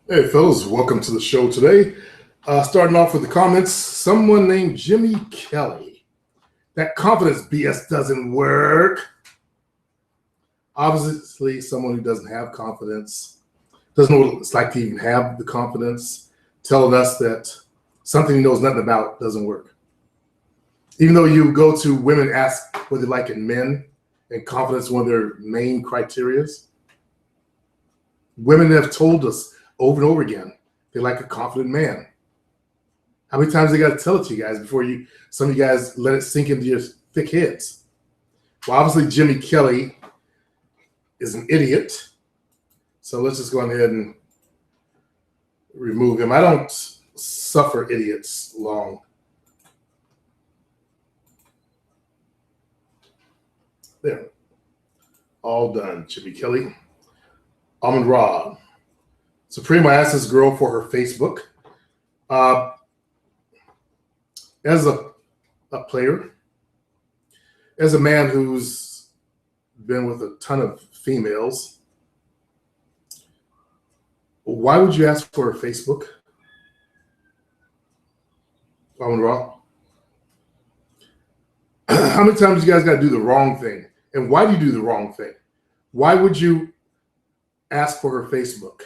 Hey, fellas, welcome to the show today. Starting off with the comments, someone named Jimmy Kelly. That confidence BS doesn't work. Obviously, someone who doesn't have confidence, doesn't know what it's like to even have the confidence, telling us that something he knows nothing about doesn't work. Even though you go to women, ask what they like in men, and confidence is one of their main criterias. Women have told us over and over again they like a confident man. How many times they got to tell it to you guys before some of you guys let it sink into your thick heads? Well, obviously Jimmy Kelly is an idiot, so let's just go ahead and remove him. I don't suffer idiots long. There, all done. Jimmy Kelly. Amon Ra. Supreme, I asked this girl for her Facebook. Uh, as a player, as a man who's been with a ton of females, why would you ask for her Facebook? Amon Ra. How many times you guys got to do the wrong thing? And why do you do the wrong thing? Why would you ask for her Facebook?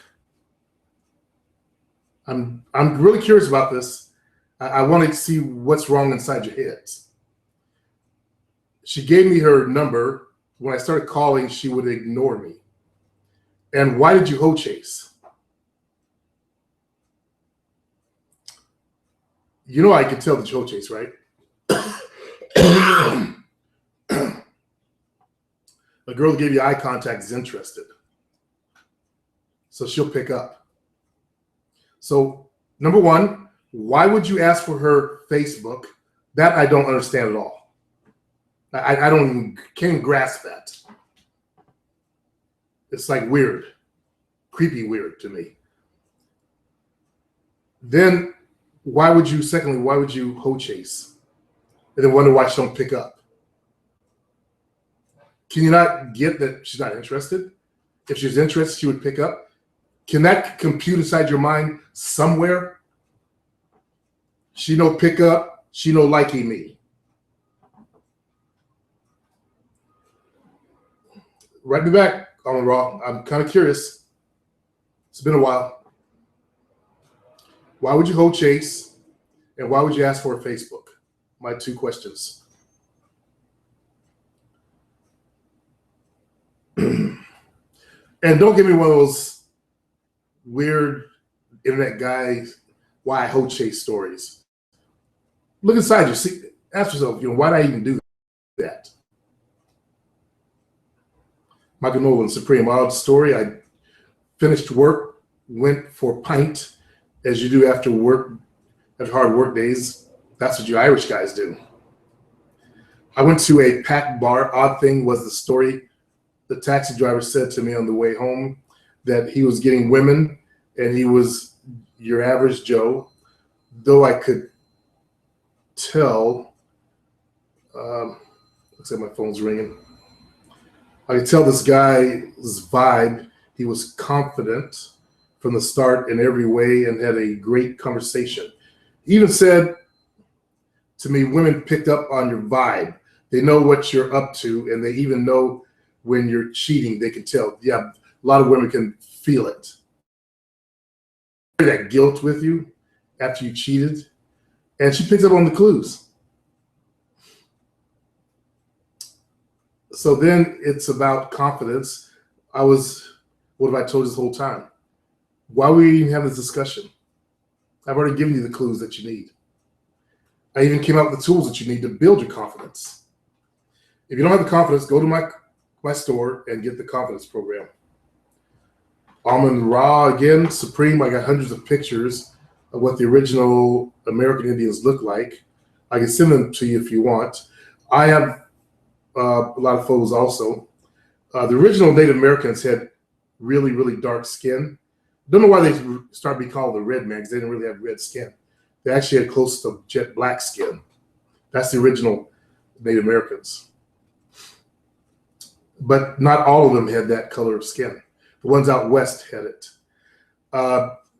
I'm really curious about this. I want to see what's wrong inside your heads. She gave me her number. When I started calling, she would ignore me. And why did you hoe chase? You know I can tell that you hoe chase, right? A girl that gave you eye contact is interested. So she'll pick up. So, number one, why would you ask for her Facebook? That I don't understand at all. I can't even grasp that. It's like weird, creepy weird to me. Then, secondly, why would you hoe chase? And then wonder why she don't pick up? Can you not get that she's not interested? If she's interested, she would pick up. Can that compute inside your mind somewhere? She no pick up, she no liking me. Write me back, Amon Ra. I'm kind of curious. It's been a while. Why would you hoe chase? And why would you ask for a Facebook? My two questions. And don't give me one of those weird internet guys, why I hoe chase stories. Look inside you. See, ask yourself, why did I even do that? Michael Nolan, Supreme. Odd story. I finished work, went for a pint, as you do after work, after hard work days. That's what you Irish guys do. I went to a packed bar. Odd thing was the story. The taxi driver said to me on the way home that he was getting women and he was your average Joe, though I could tell. Looks like my phone's ringing. I could tell this guy's vibe. He was confident from the start in every way and had a great conversation. He even said to me, women picked up on your vibe. They know what you're up to, and they even know when you're cheating. They can tell. Yeah, a lot of women can feel it. That guilt with you after you cheated, and she picks up on the clues. So then it's about confidence. What have I told you this whole time? Why were we even having this discussion? I've already given you the clues that you need. I even came out with the tools that you need to build your confidence. If you don't have the confidence, go to my store and get the confidence program. Amon Ra again, Supreme. I got hundreds of pictures of what the original American Indians look like. I can send them to you if you want. I have a lot of photos also. The original Native Americans had really, really dark skin. Don't know why they started being called the red man, because they didn't really have red skin. They actually had close to jet black skin. That's the original Native Americans. But not all of them had that color of skin. The ones out west had it.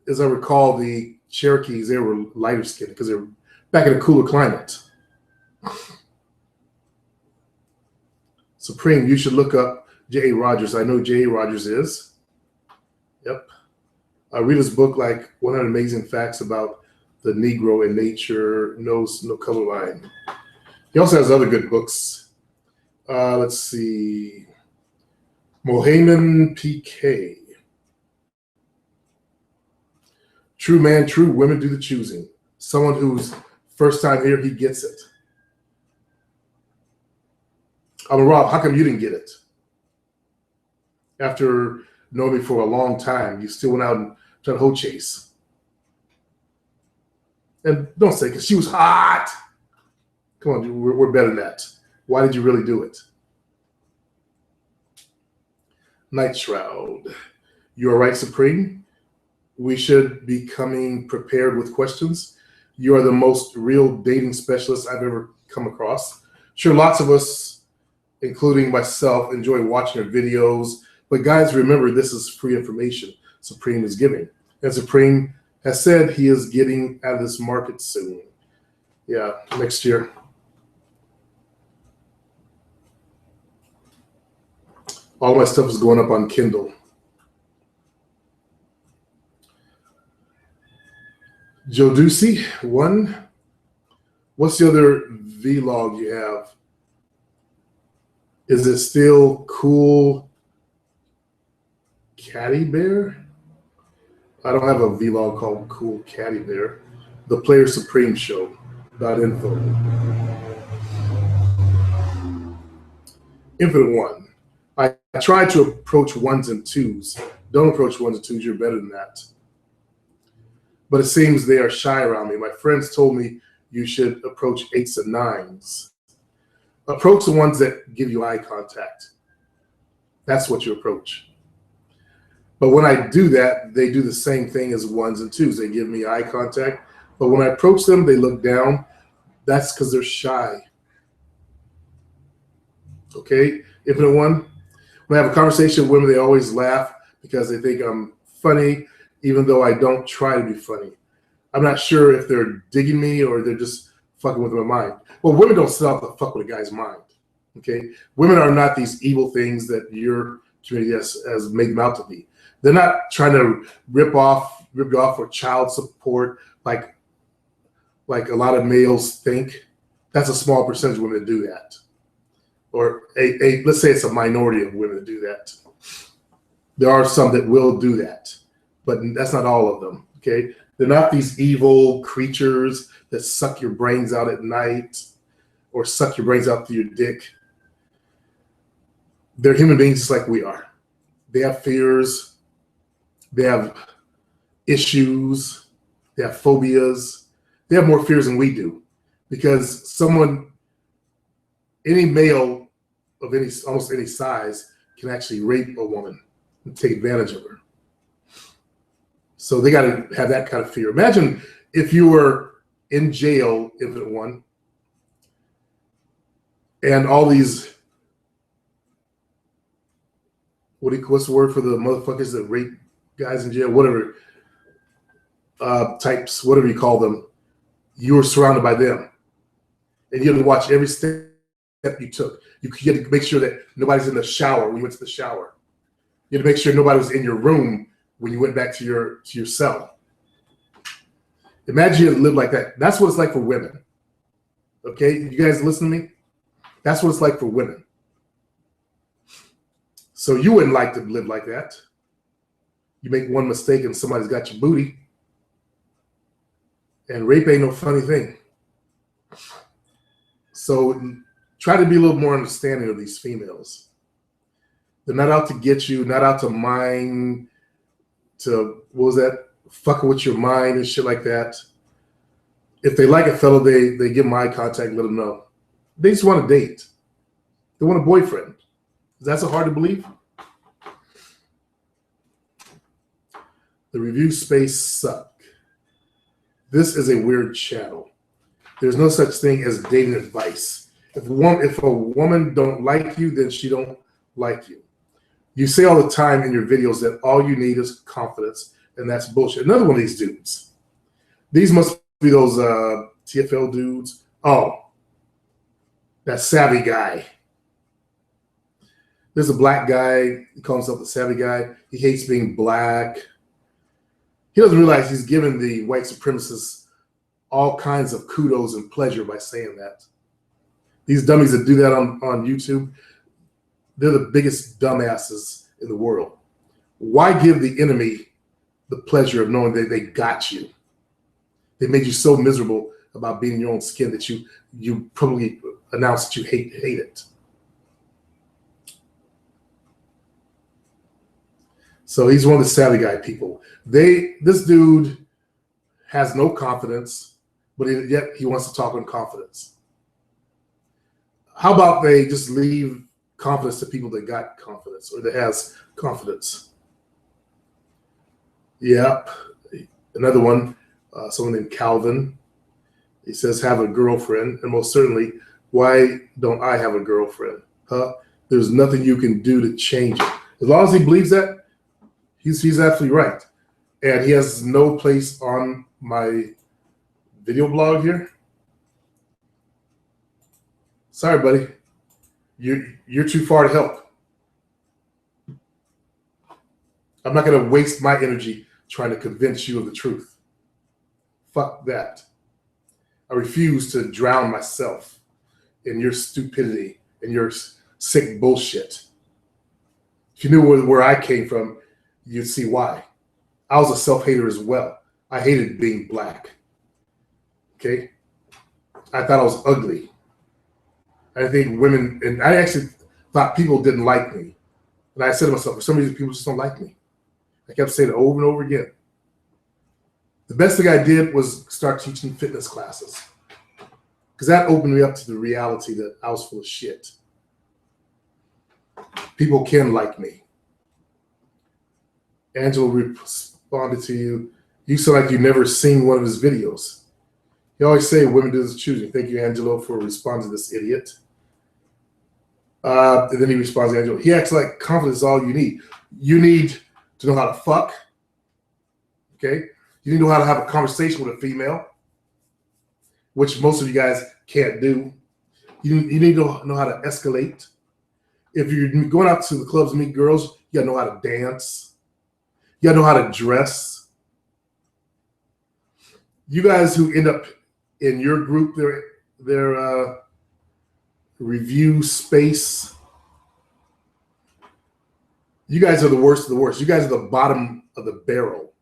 as I recall, the Cherokees, they were lighter skinned because they were back in a cooler climate. Supreme, you should look up J.A. Rogers. I know who J.A. Rogers is. Yep. I read his book, like 100 Amazing Facts About the Negro in Nature, No Color Line. He also has other good books. Let's see. Mohamed P.K. True man, true women do the choosing. Someone who's first time here, he gets it. Rob, how come you didn't get it? After knowing me for a long time, you still went out and tried to hoe chase. And don't say, because she was hot. Come on, dude, we're better than that. Why did you really do it? Night Shroud. You are right, Supreme. We should be coming prepared with questions. You are the most real dating specialist I've ever come across. Sure, lots of us, including myself, enjoy watching your videos. But guys, remember, this is free information Supreme is giving. And Supreme has said he is getting out of this market soon. Yeah, next year. All my stuff is going up on Kindle. Joe Ducey, one. What's the other vlog you have? Is it still Cool Caddy Bear? I don't have a vlog called Cool Caddy Bear. The Player Supreme Show. .info. Infinite One. I try to approach ones and twos. Don't approach ones and twos. You're better than that. But it seems they are shy around me. My friends told me you should approach eights and nines. Approach the ones that give you eye contact. That's what you approach. But when I do that, they do the same thing as ones and twos. They give me eye contact. But when I approach them, they look down. That's because they're shy. Okay? Infinite One. When I have a conversation with women, they always laugh because they think I'm funny, even though I don't try to be funny. I'm not sure if they're digging me or they're just fucking with my mind. Well, women don't set out to fuck with a guy's mind. Okay? Women are not these evil things that your community has made them out to be. They're not trying to rip you off for child support like a lot of males think. That's a small percentage of women that do that. Or let's say it's a minority of women that do that. There are some that will do that, but that's not all of them, okay? They're not these evil creatures that suck your brains out at night or suck your brains out through your dick. They're human beings just like we are. They have fears. They have issues. They have phobias. They have more fears than we do because any male of almost any size can actually rape a woman and take advantage of her. So they got to have that kind of fear. Imagine if you were in jail, Infinite One, and all these, what's the word for the motherfuckers that rape guys in jail, whatever, types, whatever you call them, you were surrounded by them. And you had to watch every step you took. You had to make sure that nobody's in the shower when you went to the shower. You had to make sure nobody was in your room when you went back to your cell. Imagine you had to live like that. That's what it's like for women. Okay, you guys listen to me? That's what it's like for women. So you wouldn't like to live like that. You make one mistake and somebody's got your booty. And rape ain't no funny thing. So try to be a little more understanding of these females. They're not out to get you, not out to mine, to, fucking with your mind and shit like that. If they like a fellow, they give them eye contact and let them know. They just want a date. They want a boyfriend. Is that so hard to believe? The review space suck. This is a weird channel. There's no such thing as dating advice. If a woman don't like you, then she don't like you. You say all the time in your videos that all you need is confidence and that's bullshit. Another one of these dudes. These must be those TFL dudes. Oh, that savvy guy. There's a black guy. He calls himself the savvy guy. He hates being black. He doesn't realize he's giving the white supremacists all kinds of kudos and pleasure by saying that. These dummies that do that on YouTube, they're the biggest dumbasses in the world. Why give the enemy the pleasure of knowing that they got you? They made you so miserable about being in your own skin that you probably announced that you hate it. So he's one of the savvy guy people. This dude has no confidence, but yet he wants to talk in confidence. How about they just leave confidence to people that got confidence or that has confidence? Yep. Another one, someone named Calvin. He says, have a girlfriend. And most certainly, why don't I have a girlfriend? Huh? There's nothing you can do to change it. As long as he believes that, he's absolutely right. And he has no place on my video blog here. Sorry, buddy. You're too far to help. I'm not going to waste my energy trying to convince you of the truth. Fuck that. I refuse to drown myself in your stupidity and your sick bullshit. If you knew where I came from, you'd see why. I was a self-hater as well. I hated being black. Okay? I thought I was ugly. I think women, and I actually thought people didn't like me. And I said to myself, for some reason, people just don't like me. I kept saying it over and over again. The best thing I did was start teaching fitness classes, because that opened me up to the reality that I was full of shit. People can like me. Angelo responded to you. You sound like you've never seen one of his videos. You always say women do this choosing. Thank you, Angelo, for responding to this idiot. And then he responds to Angelo. He acts like confidence is all you need. You need to know how to fuck. Okay? You need to know how to have a conversation with a female, which most of you guys can't do. You need to know how to escalate. If you're going out to the clubs to meet girls, you gotta know how to dance. You gotta know how to dress. You guys who end up in your group, their review space, you guys are the worst of the worst. You guys are the bottom of the barrel.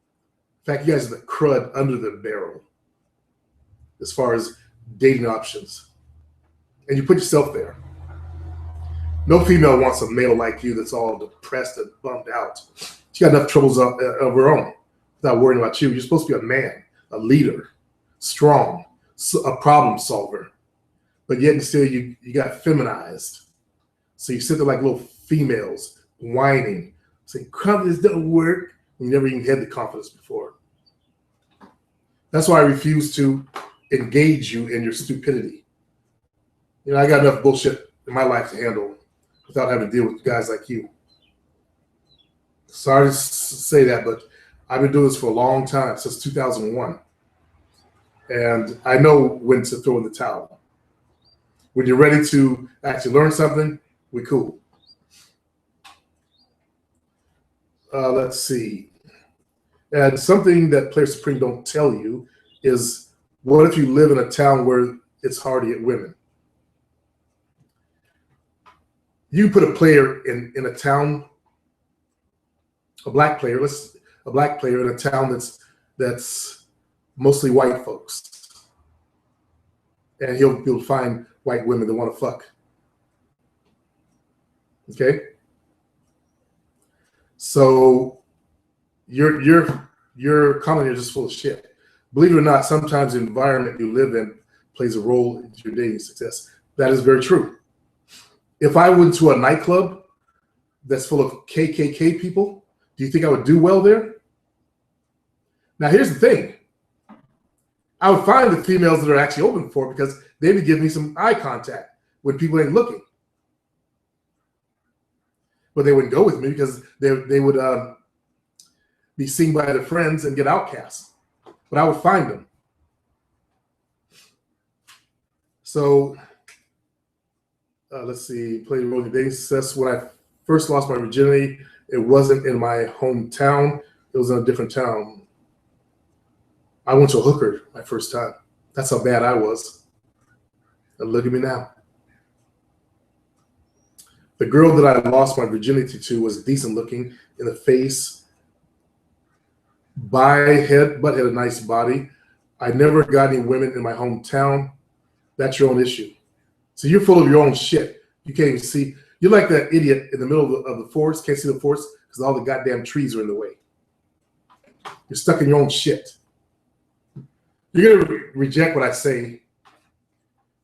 In fact, you guys are the crud under the barrel as far as dating options. And you put yourself there. No female wants a male like you that's all depressed and bummed out. She got enough troubles of her own without worrying about you. You're supposed to be a man, a leader, strong, a problem solver. But yet and still you got feminized. So you sit there like little females whining, saying confidence doesn't work. You never even had the confidence before. That's why I refuse to engage you in your stupidity. You know, I got enough bullshit in my life to handle without having to deal with guys like you. Sorry to say that, but I've been doing this for a long time, since 2001. And I know when to throw in the towel. When you're ready to actually learn something, we cool. Let's see. And something that Player Supreme don't tell you is, what if you live in a town where it's hard to get women? You put a player in a town, a black player in a town that's mostly white folks, and he'll find white women that want to fuck. Okay, so your comment is just full of shit. Believe it or not, sometimes the environment you live in plays a role in your dating success. That is very true. If I went to a nightclub that's full of KKK people, do you think I would do well there? Now, here's the thing. I would find the females that are actually open for it, because they would give me some eye contact when people ain't looking. But they wouldn't go with me because they would be seen by their friends and get outcast. But I would find them. So let's see, play the role in dating success. When I first lost my virginity, it wasn't in my hometown. It was in a different town. I went to a hooker my first time. That's how bad I was. And look at me now. The girl that I lost my virginity to was decent looking in the face, but had a nice body. I never got any women in my hometown. That's your own issue. So you're full of your own shit. You can't even see. You're like that idiot in the middle of the forest, can't see the forest because all the goddamn trees are in the way. You're stuck in your own shit. You're going to reject what I say.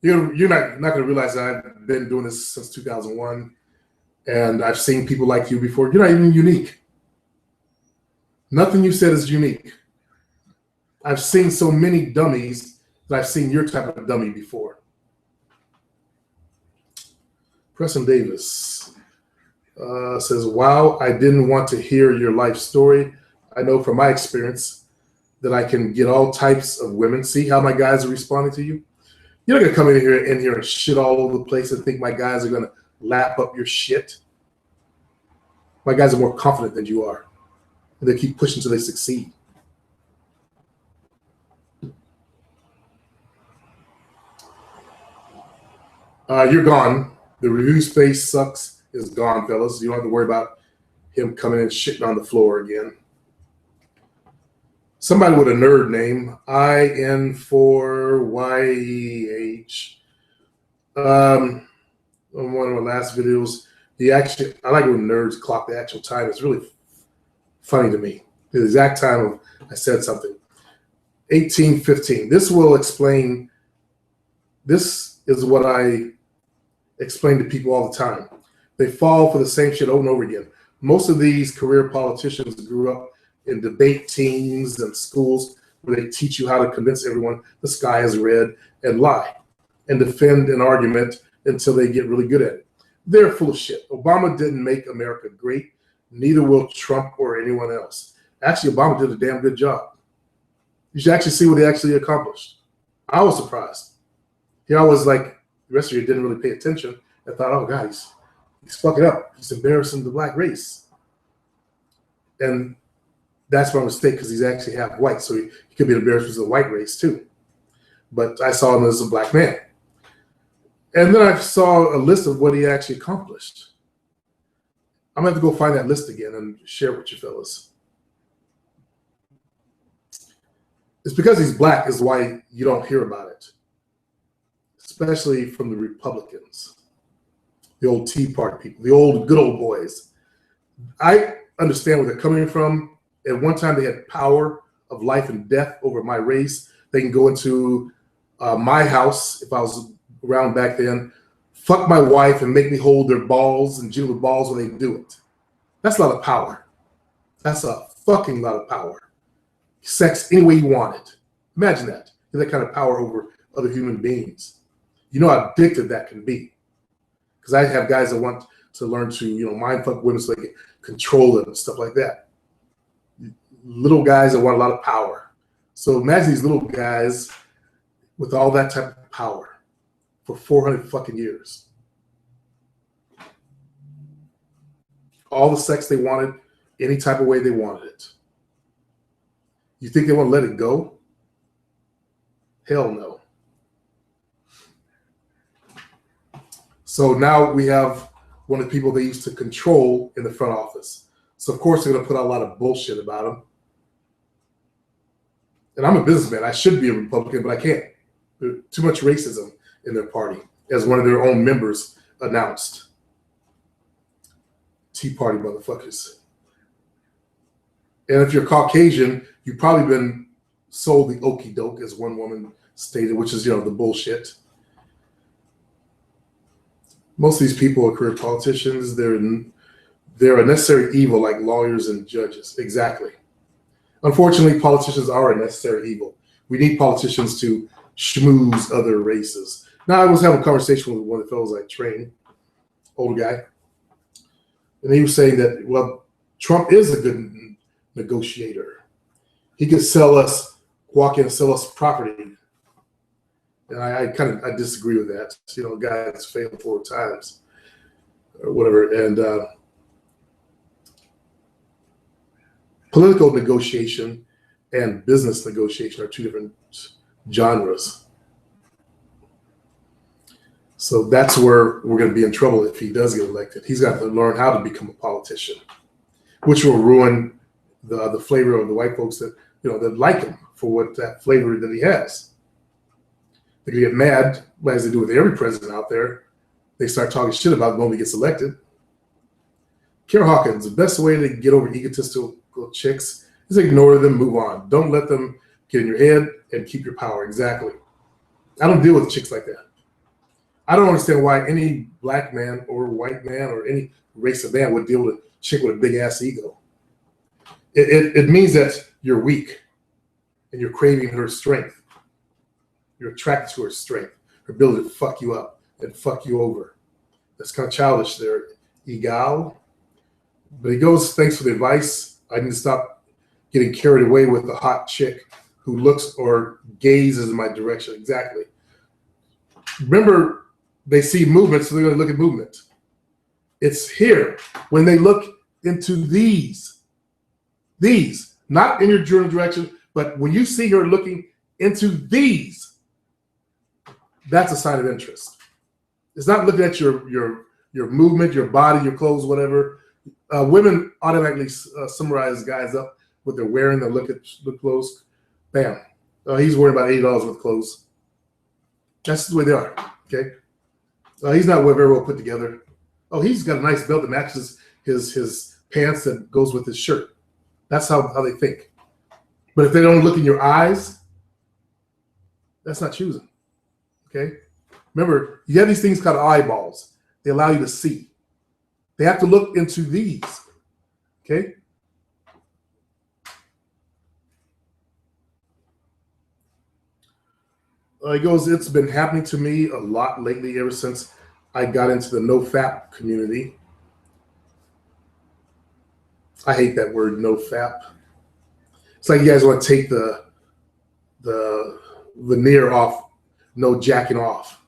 You're not going to realize that I've been doing this since 2001, and I've seen people like you before. You're not even unique. Nothing you said is unique. I've seen so many dummies that I've seen your type of dummy before. Preston Davis says, wow, I didn't want to hear your life story. I know from my experience that I can get all types of women. See how my guys are responding to you? You're not going to come in here and shit all over the place and think my guys are going to lap up your shit. My guys are more confident than you are. And they keep pushing until they succeed. You're gone. The review space sucks is gone, fellas. You don't have to worry about him coming in and shitting on the floor again. Somebody with a nerd name, IN4YH. On one of my last videos, I like when nerds clock the actual time. It's really funny to me. The exact time of I said something. 18:15. This will explain. This is what I explain to people all the time. They fall for the same shit over and over again. Most of these career politicians grew up in debate teams and schools where they teach you how to convince everyone the sky is red and lie and defend an argument until they get really good at it. They're full of shit. Obama didn't make America great. Neither will Trump or anyone else. Actually, Obama did a damn good job. You should actually see what he actually accomplished. I was surprised. Here I was like, the rest of you didn't really pay attention. I thought, oh, God, he's fucking up. He's embarrassing the black race. And that's my mistake because he's actually half white. So he could be embarrassed with the white race too. But I saw him as a black man. And then I saw a list of what he actually accomplished. I'm going to have to go find that list again and share it with you fellas. It's because he's black is why you don't hear about it, especially from the Republicans, the old Tea Party people, the old good old boys. I understand where they're coming from. At one time, they had power of life and death over my race. They can go into my house if I was around back then, fuck my wife and make me hold their balls and jiggle the balls when they do it. That's a lot of power. That's a fucking lot of power. Sex any way you want it. Imagine that. You have that kind of power over other human beings. You know how addictive that can be. Because I have guys that want to learn to, mind fuck women so they can control them and stuff like that. Little guys that want a lot of power. So imagine these little guys with all that type of power for 400 fucking years. All the sex they wanted, any type of way they wanted it. You think they want to let it go? Hell no. So now we have one of the people they used to control in the front office. So of course they're going to put out a lot of bullshit about him. And I'm a businessman. I should be a Republican, but I can't. There's too much racism in their party, as one of their own members announced. Tea Party motherfuckers. And if you're Caucasian, you've probably been sold the okie doke, as one woman stated, which is, the bullshit. Most of these people are career politicians. They're a necessary evil, like lawyers and judges. Exactly. Unfortunately, politicians are a necessary evil. We need politicians to schmooze other races. Now, I was having a conversation with one of the fellows I train, older guy, and he was saying that, well, Trump is a good negotiator. He could walk in and sell us property. And I disagree with that. You know, guy that's failed 4 times or whatever. And political negotiation and business negotiation are 2 different genres. So that's where we're going to be in trouble if he does get elected. He's got to learn how to become a politician, which will ruin the flavor of the white folks that, you know, that like him for what that flavor that he has. They get mad, as they do with every president out there. They start talking shit about the moment he gets elected. Kara Hawkins, the best way to get over egotistical chicks is ignore them, move on. Don't let them get in your head and keep your power. Exactly. I don't deal with chicks like that. I don't understand why any black man or white man or any race of man would deal with a chick with a big ass ego. It means that you're weak and you're craving her strength. You're attracted to her strength, her ability to fuck you up and fuck you over. That's kind of childish there, Egal. But he goes, thanks for the advice. I need to stop getting carried away with the hot chick who looks or gazes in my direction. Exactly. Remember, they see movement, so they're going to look at movement. It's here. When they look into these, not in your general direction, but when you see her looking into these, that's a sign of interest. It's not looking at your movement, your body, your clothes, whatever. Women automatically summarize guys up what they're wearing. They look clothes. Bam. He's worried about $80 worth of clothes. That's the way they are. Okay. He's not very well put together. Oh, he's got a nice belt that matches his pants that goes with his shirt. That's how they think. But if they don't look in your eyes, that's not choosing. Okay. Remember, you have these things called eyeballs. They allow you to see. They have to look into these. Okay. He goes, it's been happening to me a lot lately ever since I got into the no-fap community. I hate that word, no-fap. It's like you guys want to take the veneer off, no jacking off.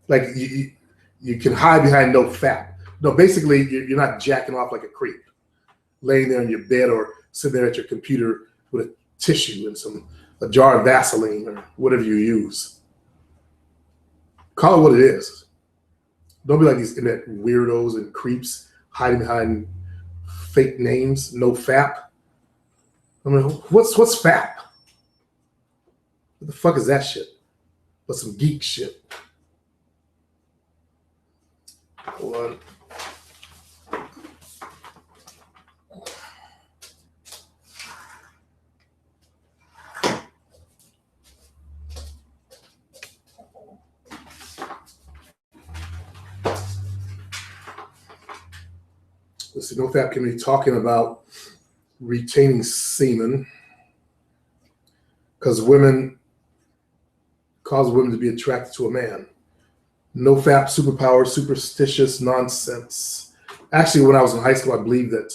Like you can hide behind no fap. No, basically you're not jacking off like a creep, laying there in your bed or sitting there at your computer with a tissue and a jar of Vaseline or whatever you use. Call it what it is. Don't be like these internet weirdos and creeps hiding behind fake names. No fap. I mean, what's fap? What the fuck is that shit? What's some geek shit? Hold on. Let's see, NoFap community talking about retaining semen because women cause women to be attracted to a man. NoFap superpower, superstitious nonsense. Actually, when I was in high school, I believed that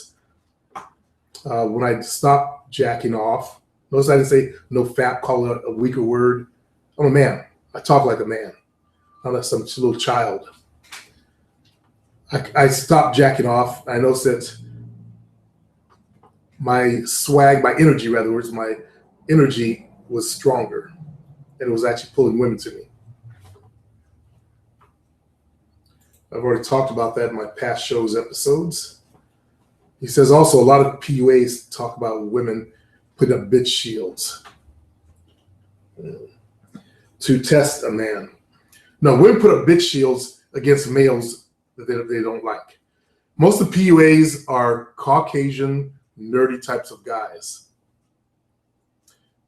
when I stopped jacking off, notice I didn't say NoFap, call it a weaker word. I'm a man. I talk like a man. I'm not some little child. I stopped jacking off. I noticed that my swag, my energy, rather words, my energy was stronger, and it was actually pulling women to me. I've already talked about that in my past shows episodes. He says also a lot of PUAs talk about women putting up bitch shields to test a man. No, women put up bitch shields against males that they don't like. Most of the PUAs are Caucasian, nerdy types of guys.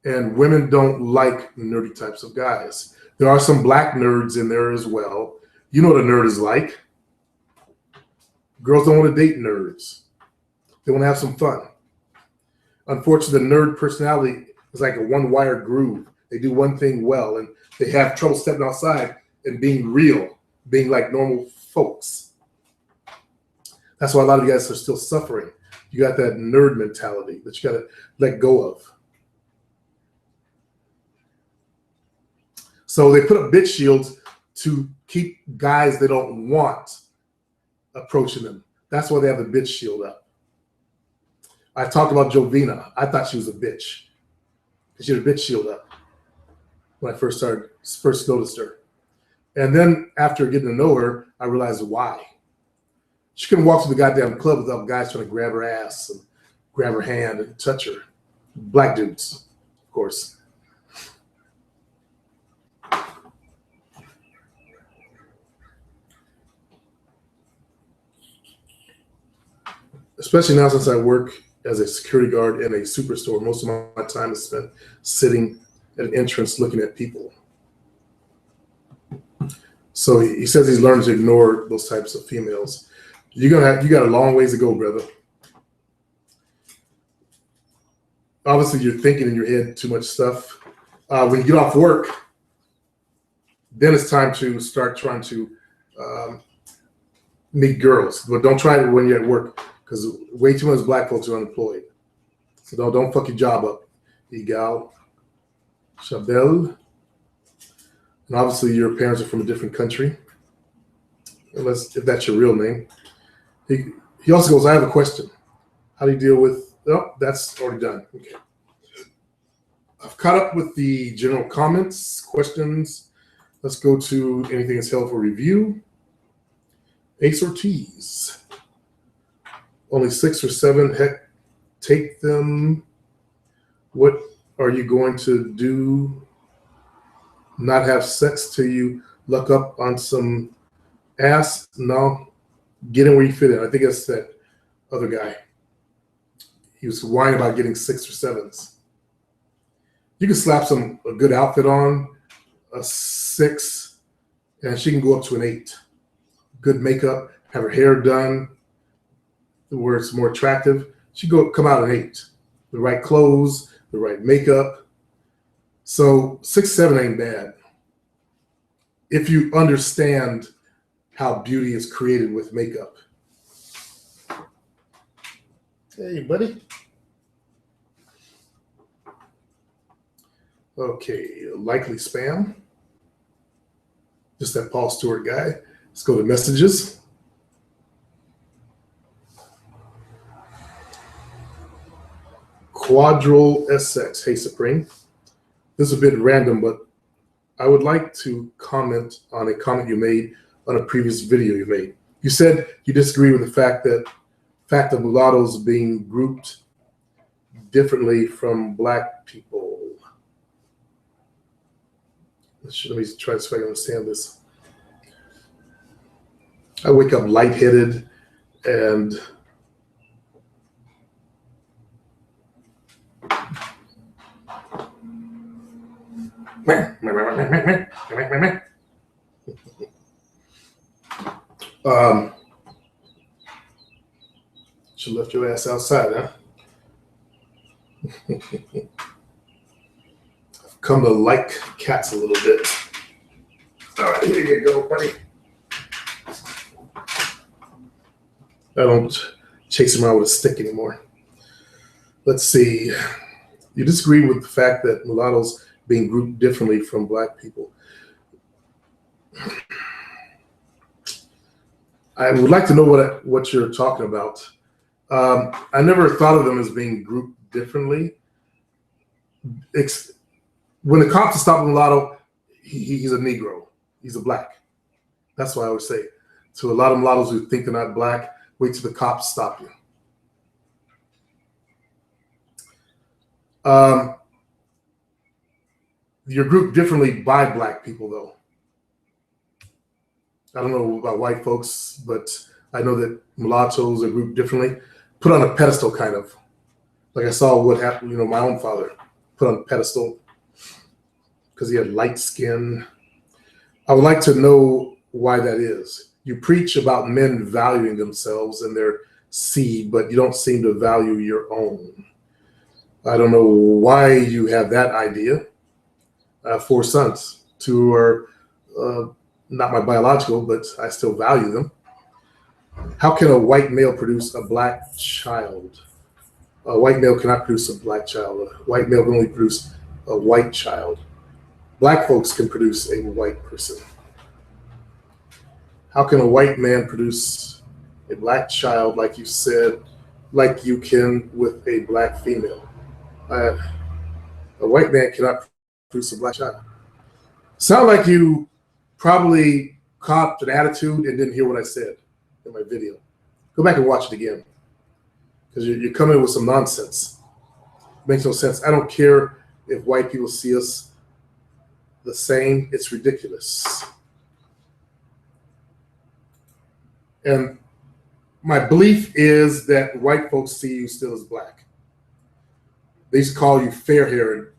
And women don't like nerdy types of guys. There are some black nerds in there as well. You know what a nerd is like. Girls don't want to date nerds. They want to have some fun. Unfortunately, the nerd personality is like a one-wire groove. They do one thing well, and they have trouble stepping outside and being real, being like normal folks. That's why a lot of you guys are still suffering. You got that nerd mentality that you got to let go of. So they put up bitch shields to keep guys they don't want approaching them. That's why they have the bitch shield up. I talked about Jovina. I thought she was a bitch. She had a bitch shield up when I first noticed her. And then after getting to know her, I realized why. She couldn't walk through the goddamn club without guys trying to grab her ass and grab her hand and touch her. Black dudes, of course. Especially now since I work as a security guard in a superstore, most of my time is spent sitting at an entrance looking at people. So he says he's learned to ignore those types of females. You got a long ways to go, brother. Obviously, you're thinking in your head too much stuff. When you get off work, then it's time to start trying to meet girls. But don't try it when you're at work, because way too much black folks are unemployed. So don't fuck your job up, Igal, Chabelle. And obviously your parents are from a different country, unless if that's your real name. He also goes, I have a question. How do you deal with, oh, that's already done. Okay. I've caught up with the general comments, questions. Let's go to anything that's held for review. Ace Ortiz. Only 6 or 7, heck, take them. What are you going to do? Not have sex till you luck up on some ass? No. Get in where you fit in. I think that's that other guy. He was whining about getting 6 or 7s. You can slap a good outfit on, a 6, and she can go up to an 8. Good makeup, have her hair done where it's more attractive. She come out an 8. The right clothes, the right makeup. So 6, 7 ain't bad if you understand how beauty is created with makeup. Hey, buddy. Okay, likely spam. Just that Paul Stewart guy. Let's go to messages. Quadral SX. Hey, Supreme. This is a bit random, but I would like to comment on a comment you made on a previous video you made. You said you disagree with the fact of mulattoes being grouped differently from black people. Let me try to see if I can understand this. I wake up lightheaded and should left your ass outside, huh? I've come to like cats a little bit. All right, here you go, buddy. I don't chase him around with a stick anymore. Let's see. You disagree with the fact that mulattoes being grouped differently from black people. I would like to know what you're talking about. I never thought of them as being grouped differently. When the cops stop a mulatto, he's a Negro. He's a black. That's why I always say to a lot of mulattoes who think they're not black, wait till the cops stop you. You're grouped differently by black people, though. I don't know about white folks, but I know that mulattoes are grouped differently, put on a pedestal, kind of. Like I saw what happened, my own father put on a pedestal because he had light skin. I would like to know why that is. You preach about men valuing themselves and their seed, but you don't seem to value your own. I don't know why you have that idea. 4 sons, 2 are not my biological, but I still value them. How can a white male produce a black child? A white male cannot produce a black child. A white male can only produce a white child. Black folks can produce a white person. How can a white man produce a black child, like you said, like you can with a black female? Uh, a white man cannot produce a black child. Sound like you probably caught an attitude and didn't hear what I said in my video. Go back and watch it again, because you're coming with some nonsense. It makes no sense. I don't care if white people see us the same. It's ridiculous. And my belief is that white folks see you still as black. They used to call you fair-haired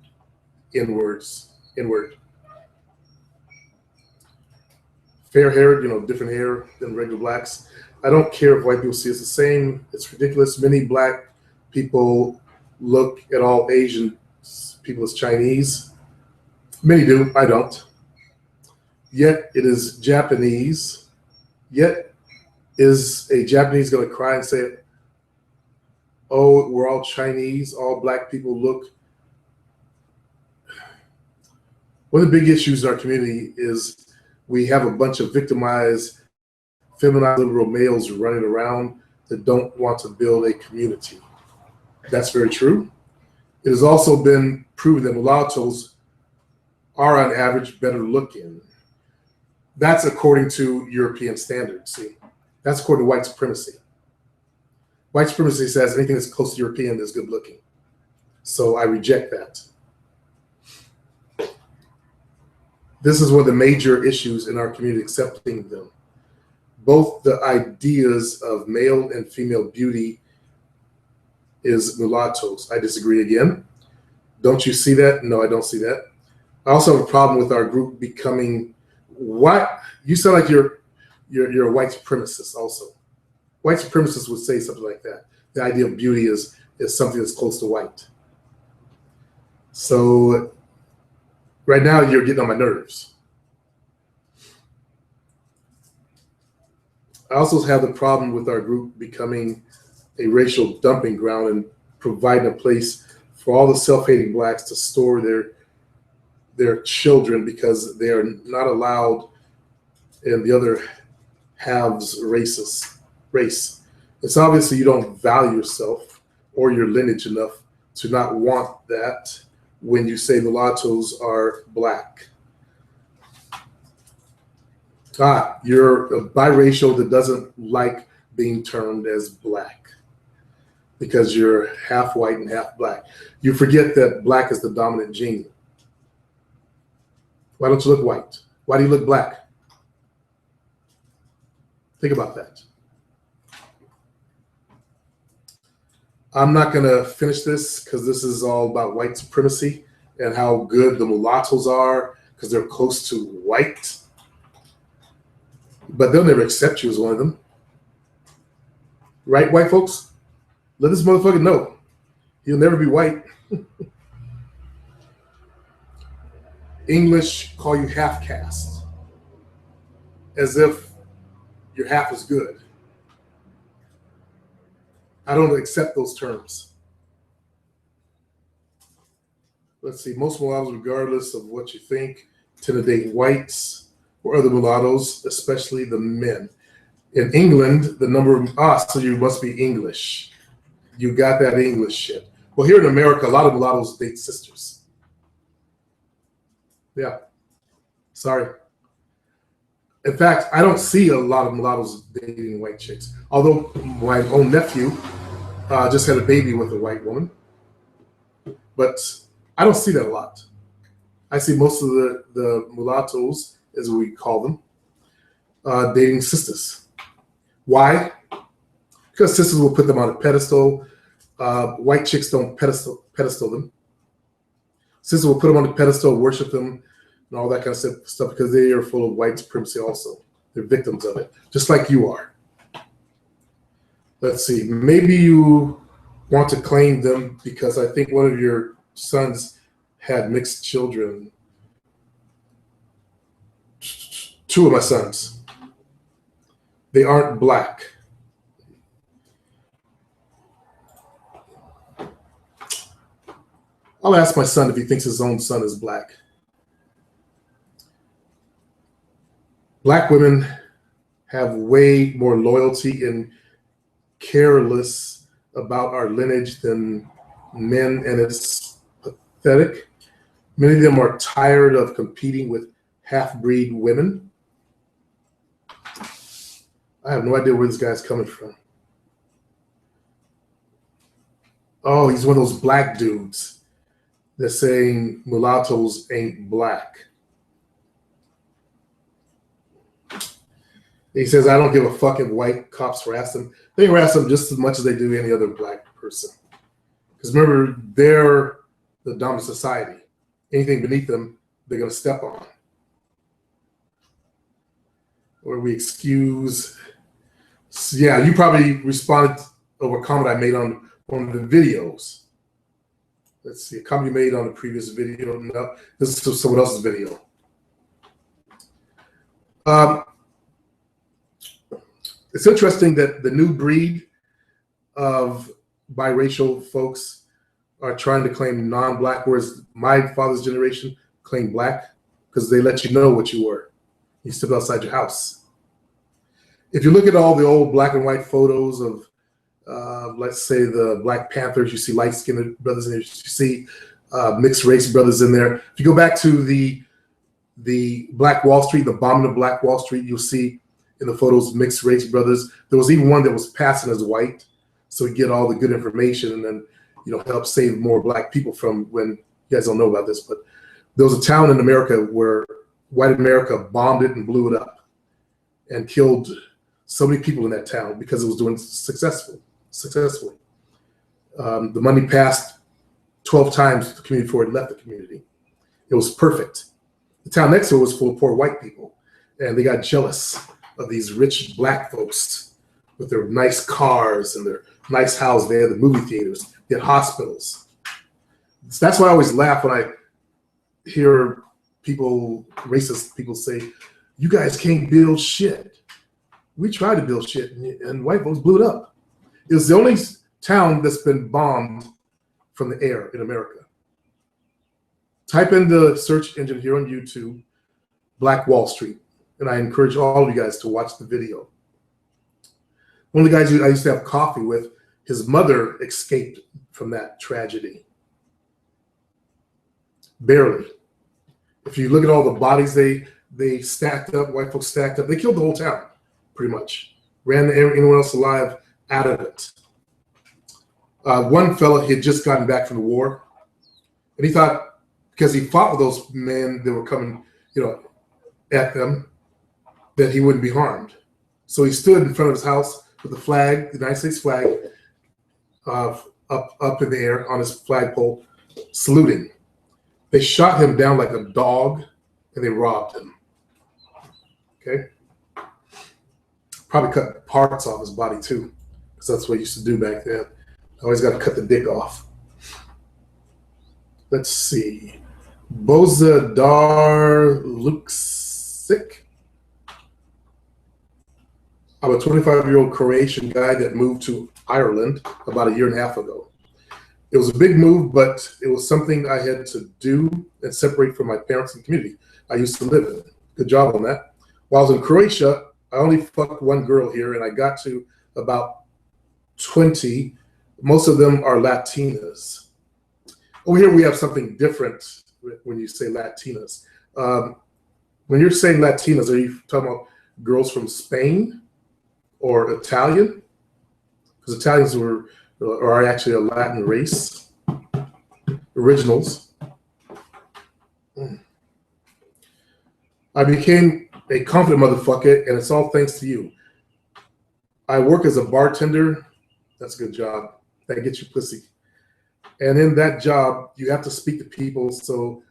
inward. Fair-haired, different hair than regular blacks. I don't care if white people see us the same. It's ridiculous. Many black people look at all Asian people as Chinese. Many do. I don't. Yet it is Japanese. Yet is a Japanese going to cry and say, oh, we're all Chinese, all black people look? One of the big issues in our community is we have a bunch of victimized, feminized liberal males running around that don't want to build a community. That's very true. It has also been proven that mulattoes are on average better looking. That's according to European standards, see? That's according to white supremacy. White supremacy says anything that's close to European is good looking. So I reject that. This is one of the major issues in our community, accepting them. Both the ideas of male and female beauty is mulattoes. I disagree again. Don't you see that? No, I don't see that. I also have a problem with our group becoming what? You sound like you're a white supremacist also. White supremacists would say something like that. The idea of beauty is something that's close to white. So right now you're getting on my nerves. I also have the problem with our group becoming a racial dumping ground and providing a place for all the self-hating blacks to store their children, because they are not allowed in the other halves race. It's obviously you don't value yourself or your lineage enough to not want that when you say mulattoes are black. You're a biracial that doesn't like being termed as black because you're half white and half black. You forget that black is the dominant gene. Why don't you look white? Why do you look black? Think about that. I'm not going to finish this because this is all about white supremacy and how good the mulattoes are because they're close to white. But they'll never accept you as one of them. Right, white folks? Let this motherfucker know. He'll never be white. English call you half caste, as if you're half as good. I don't accept those terms. Let's see, most mulattoes, regardless of what you think, tend to date whites or other mulattoes, especially the men. In England, the number of, so you must be English. You got that English shit. Well, here in America, a lot of mulattoes date sisters. Yeah, sorry. In fact, I don't see a lot of mulattoes dating white chicks. Although my own nephew just had a baby with a white woman. But I don't see that a lot. I see most of the mulattoes, as we call them, dating sisters. Why? Because sisters will put them on a pedestal. White chicks don't pedestal them. Sisters will put them on a pedestal, worship them, and all that kind of stuff because they are full of white supremacy also. They're victims of it, just like you are. Let's see. Maybe you want to claim them because I think one of your sons had mixed children. 2 of my sons. They aren't black. I'll ask my son if he thinks his own son is black. Black women have way more loyalty and careless about our lineage than men, and it's pathetic. Many of them are tired of competing with half-breed women. I have no idea where this guy's coming from. Oh, he's one of those black dudes that's saying mulattoes ain't black. He says, I don't give a fuck if white cops harass them. They harass them just as much as they do any other black person. Because remember, they're the dominant society. Anything beneath them, they're going to step on. Or we excuse. So yeah, you probably responded over a comment I made on one of the videos. Let's see, a comment you made on the previous video. No, this is someone else's video. It's interesting that the new breed of biracial folks are trying to claim non-black, whereas my father's generation claimed black because they let you know what you were. You stepped outside your house. If you look at all the old black and white photos of, let's say, the Black Panthers, you see light-skinned brothers in there, you see mixed race brothers in there. If you go back to the Black Wall Street, the bombing of Black Wall Street, you'll see in the photos mixed race brothers. There was even one that was passing as white, so we get all the good information and then help save more black people from when you guys don't know about this, but there was a town in America where white America bombed it and blew it up and killed so many people in that town because it was doing successfully. The money passed 12 times the community before it left the community. It was perfect. The town next to it was full of poor white people, and they got jealous of these rich black folks with their nice cars and their nice houses. They had the movie theaters, they had hospitals. So that's why I always laugh when I hear people, racist people say, you guys can't build shit. We tried to build shit and white folks blew it up. It was the only town that's been bombed from the air in America. Type in the search engine here on YouTube, Black Wall Street, and I encourage all of you guys to watch the video. One of the guys I used to have coffee with, his mother escaped from that tragedy. Barely. If you look at all the bodies they stacked up, white folks stacked up, they killed the whole town, pretty much. Ran anyone else alive out of it. One fella, he had just gotten back from the war, and he thought, because he fought with those men that were coming, at them, that he wouldn't be harmed. So he stood in front of his house with the flag, the United States flag, up in the air on his flagpole, saluting. They shot him down like a dog, and they robbed him. Okay? Probably cut parts off his body too, because that's what he used to do back then. Always got to cut the dick off. Let's see. Bozadar Luksic. I'm a 25-year-old Croatian guy that moved to Ireland about a year and a half ago. It was a big move, but it was something I had to do and separate from my parents and community I used to live in. Good job on that. While I was in Croatia, I only fucked one girl here, and I got to about 20. Most of them are Latinas. Over here, we have something different when you say Latinas. When you're saying Latinas, are you talking about girls from Spain or Italian? Because Italians are actually a Latin race. Originals. I became a confident motherfucker, and it's all thanks to you. I work as a bartender. That's a good job. That gets you pussy. And in that job, you have to speak to people, so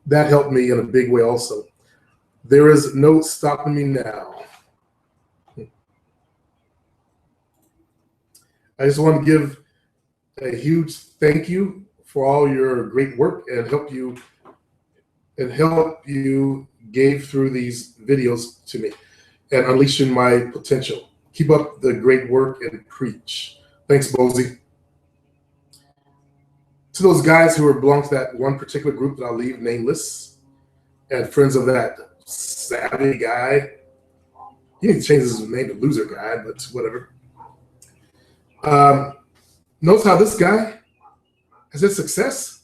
that helped me in a big way also. There is no stopping me now. I just want to give a huge thank you for all your great work and help you gave through these videos to me and unleashing my potential. Keep up the great work and preach. Thanks, Bozy. To those guys who belong to that one particular group that I'll leave nameless, and friends of that savvy guy. He needs to change his name to Loser Guy, but whatever. Notice how this guy has had success.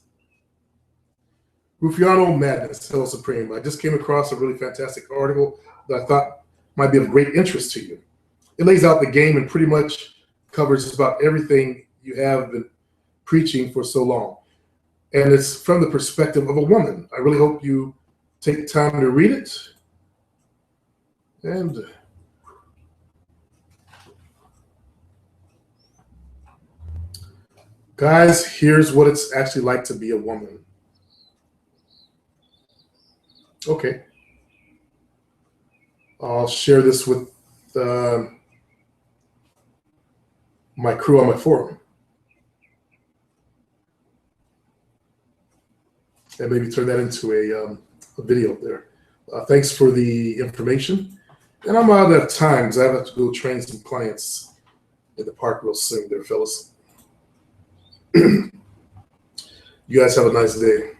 Ruffiano Madness, Hello Supreme. I just came across a really fantastic article that I thought might be of great interest to you. It lays out the game and pretty much covers just about everything you have been preaching for so long. And it's from the perspective of a woman. I really hope you take time to read it. And guys, here's what it's actually like to be a woman. Okay. I'll share this with my crew on my forum. And maybe turn that into a video there. Thanks for the information. And I'm out of time because I have to go train some clients in the park real soon there, fellas. You guys have a nice day.